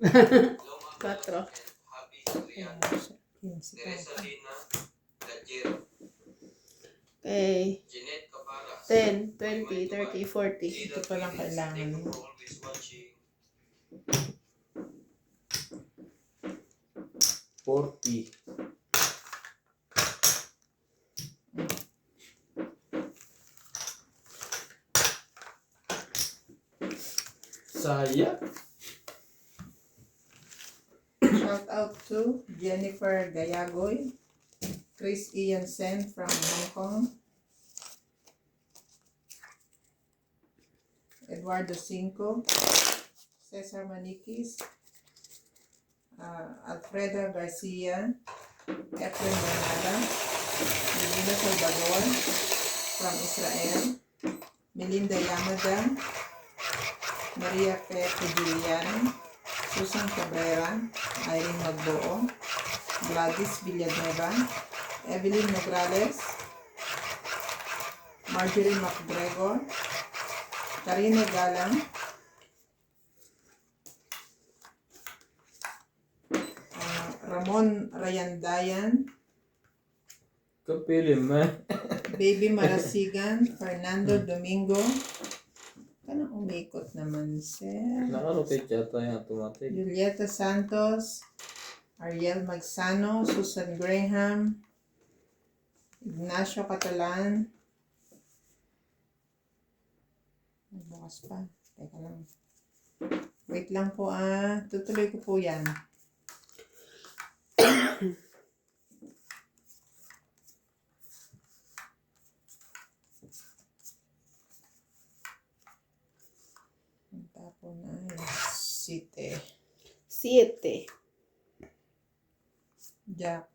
Loma Quatro. and Happy Adrian, Yan, si Teresa Tata. Lina, Gajero, Okay. Jeanette Cabaras, 10, 20, 30, 40. Ito pa lang kailangan Thank you mo. for always watching. 40. Saya. Shout out to Jennifer Gayagoy, Chris Ian Sen from Hong Kong, Eduardo Cinco, Cesar Maniquis, Alfreda Garcia, Efren Granada, Medina Salvador from Israel, Melinda Yamada, Maria P. Pudilian, Susan Cabrera, Irene Magboo, Gladys Villanueva, Evelyn Nograles, Marjorie McGregor, Karina Galang, Ramon Rayandayan, Kapilim man. Baby Marasigan, Fernando Domingo. Kanang umikot naman, sir. Nakarotate yata yung automatic. Julieta Santos, Ariel Magsano, Susan Graham, Ignacio Catalan. Bukas pa. Teka lang. Wait lang po tutuloy ko po yan. Ang tapon ay City. 7. Jack.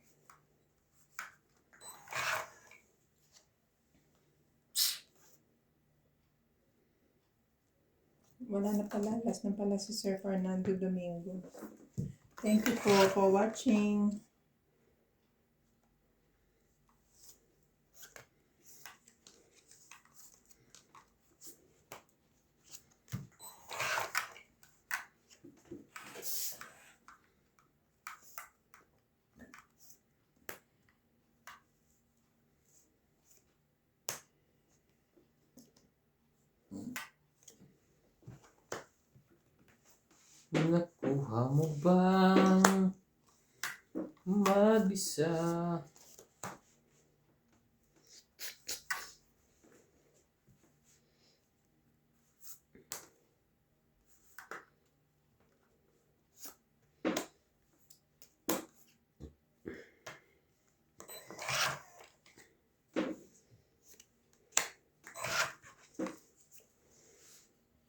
Wala na pala. Last na pala si Sir Fernando Domingo. Thank you for watching. Nakuha mo bang mag-isa?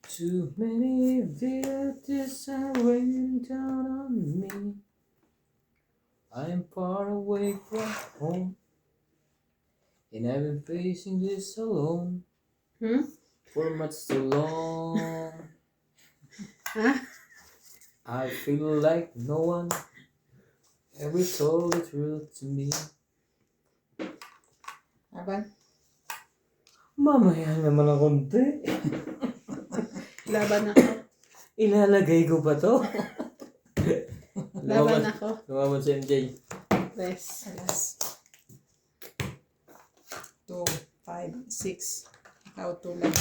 Too many villages are raining down on me. I'm far away from home, and I've been facing this alone for much too long. Ha? I feel like no one ever told the truth to me. Aban? Mamaya naman ang konti. Laban ako. Ilalagay ko pa to. Laban ako. Lumaban si MJ. Tres. Alas. 2, 5, 6. Ikaw 2 lang.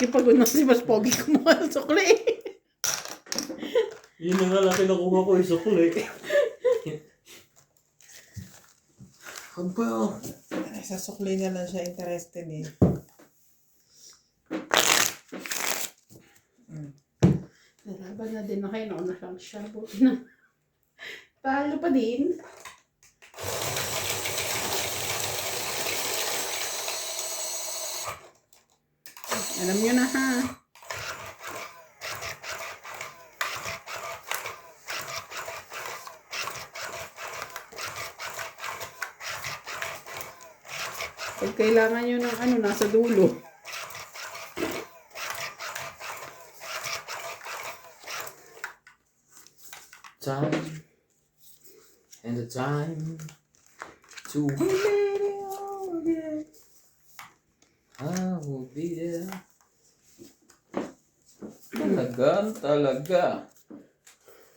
Kipag-unos si Mas Pogi kumuha ng sukli. Yun na nga lang kinukuha ko yung sukli. Aba. Ay, sa sukli na lang siya interested eh. Nalaban na din na kayo. Nauna siyang siya. Buti na. Talo pa din. Alam nyo na ha. Pag kailangan nyo ng ano, nasa dulo. Time. And the time to win it all again. I will be there. Talaga.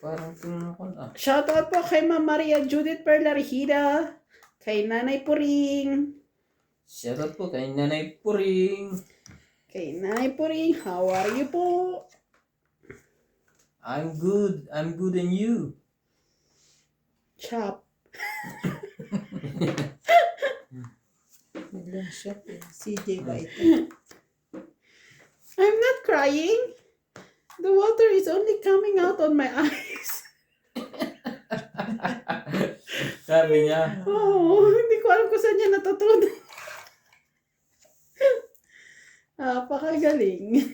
Parang tinanong na. Shoutout po kay Ma'am Maria Judith Perlarihida, kay Nanay Puring, Shoutout po kay Nanay Puring. How are you po? I'm good and you. Chop. Biglang siya eh. CJ ba ito? I'm not crying. The water is only coming out on my eyes. Sabi niya, Oh, hindi ko alam kung saan niya natutunan. Napakagaling.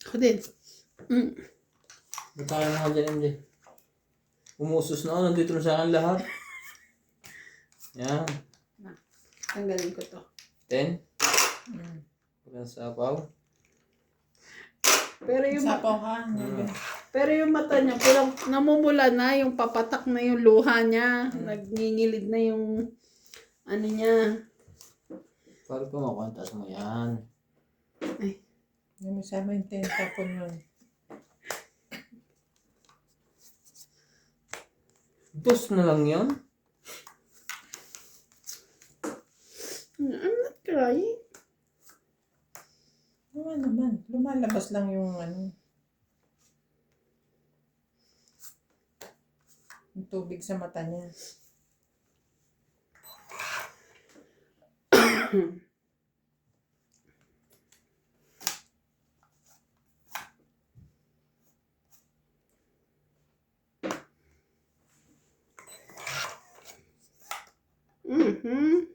Ako din. ba't tayo na ka dyan, MJ? Umusos na ako, nandito na sa akin lahat. Yan. Tanggalin ko to. 10. Walang sapaw. Sapaw ka. Pero yung mata niya, parang namumula na, yung papatak na yung luha niya. Nagngingilid na yung ano niya. Parang kumakwantas mo yan. Yung masama yung tentapon yun. Dos na lang yan? I'm not crying. Naman. Lumalabas lang yung ano. Yung tubig sa mata niya. Mm-hmm.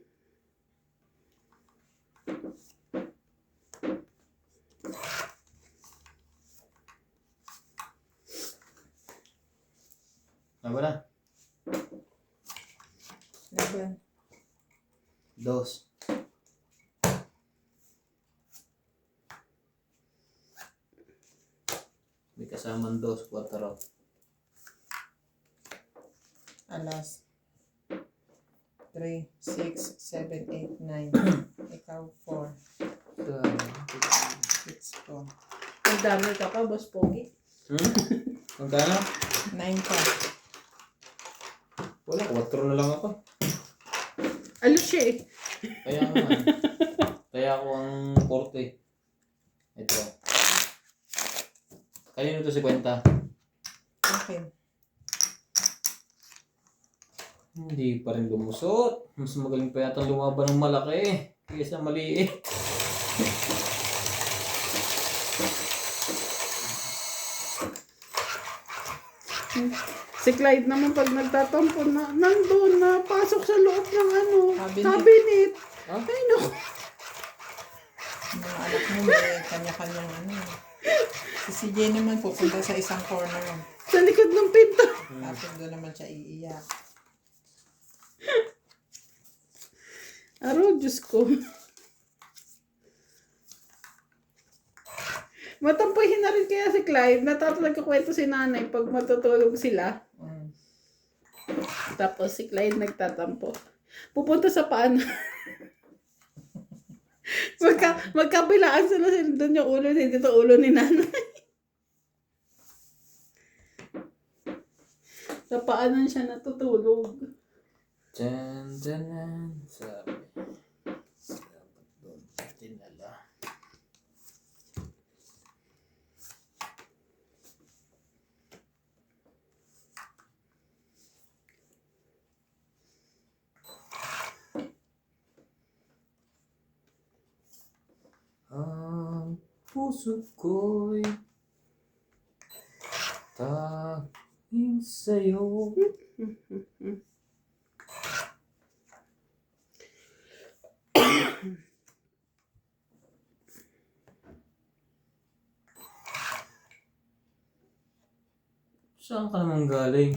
Ano na? Laban. 2. May kasamang 2, 4. Alas. 3, 6, 7, 8, 9. Ikaw 4, 6 po. Ang dami ka pa, Boss Pogi. Magkano? 9 pa. Wala, 4 na lang ako. Alo siya eh. Kaya nga. Kaya ako ang 40. Ito. Kanino to si Kwenta? Okay. Hindi pa rin lumusot. Mas magaling pa yata lumaban ng malaki kaysa maliit. Si Clyde naman pag nagtatampo na, nandun na, pasok sa loob ng ano, Cabinet. cabinet. Ha? Ay, naku. Mga anak mo may kanya-kanyang ano. Si CJ naman pupunta sa isang corner. Sa likod ng pinto. Tapos doon naman siya iiyak. Aro, Diyos ko. Matampuhin na rin kaya si Clive. Nagkakwento si nanay pag matutulog sila. Tapos si Clyde nagtatampo. Pupunta sa paan. Magkabilaan sila doon yung ulo, hindi ito ulo ni nanay. Sa paanan siya natutulog. Dyan, dyan, sabi. Dapat doon dinala. Ang puso ko'y tanging sa'yo. Saan ka naman galing?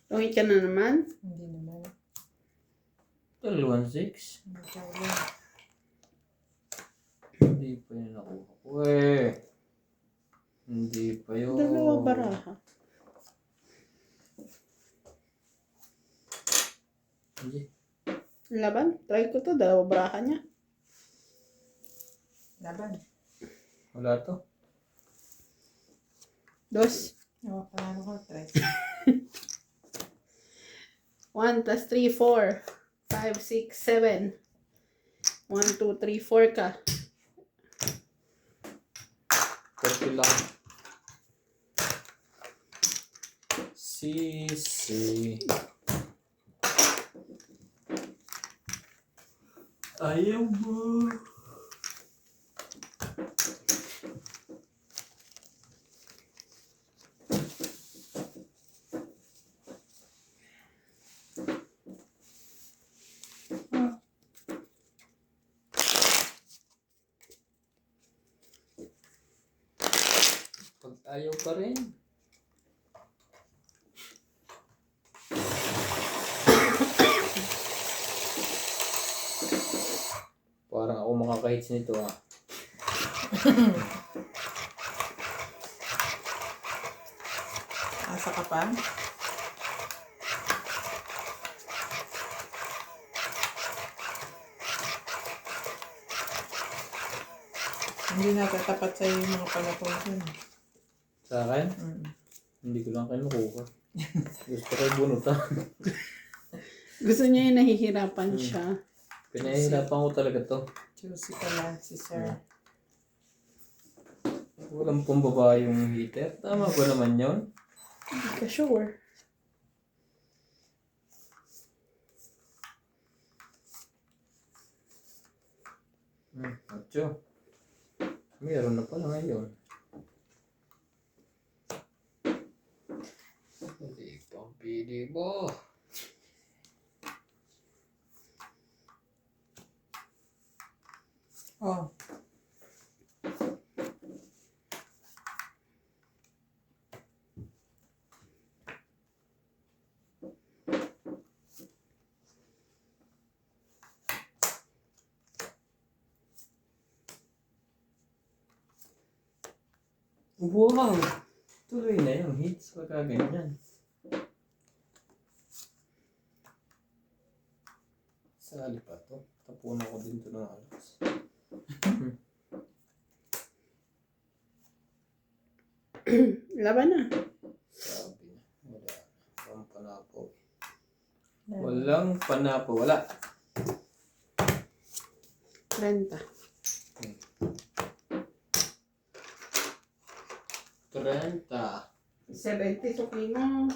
Lungit ka na naman. Hindi naman. 12-1-6? Nagkawin. Hindi pa yun nakuha ko eh. Hindi pa yun. Dalawang baraha. Hindi. Laban. Try ko to. Dalawang baraha niya. Laban. Wala to. Dos. Oo, panalo ko. Try. 1 plus 3, 4. 5, 6, 7. 1, 2, 3, 4 ka. 30 lang. Sisi. Ayaw mo. Pag ayaw pa rin. Parang ako makakahits nito ah. Asa ka pa? Hindi natatapat sa'yo yung mga palakol ko. Sa akin, Mm. hindi ko lang kinukuha. Gusto ko bunutan. Gusto niya yung nahihirapan siya. Pinahihirapan ko talaga to. Juicy pala si sir. Walang pambaba yung heater. Tama ba naman yun? Hindi ka sure. Ocho. Meron na pala ngayon. Hindi pang pili mo. Oh. Wow! Tuloy na yung hits pagka ganyan. Sali pa to. Tapunan ko din to ng alas. Laban na. Sabi na. Wala. Walang panapo. Walang panapo. Wala. 30. 30. 70 sukli mo.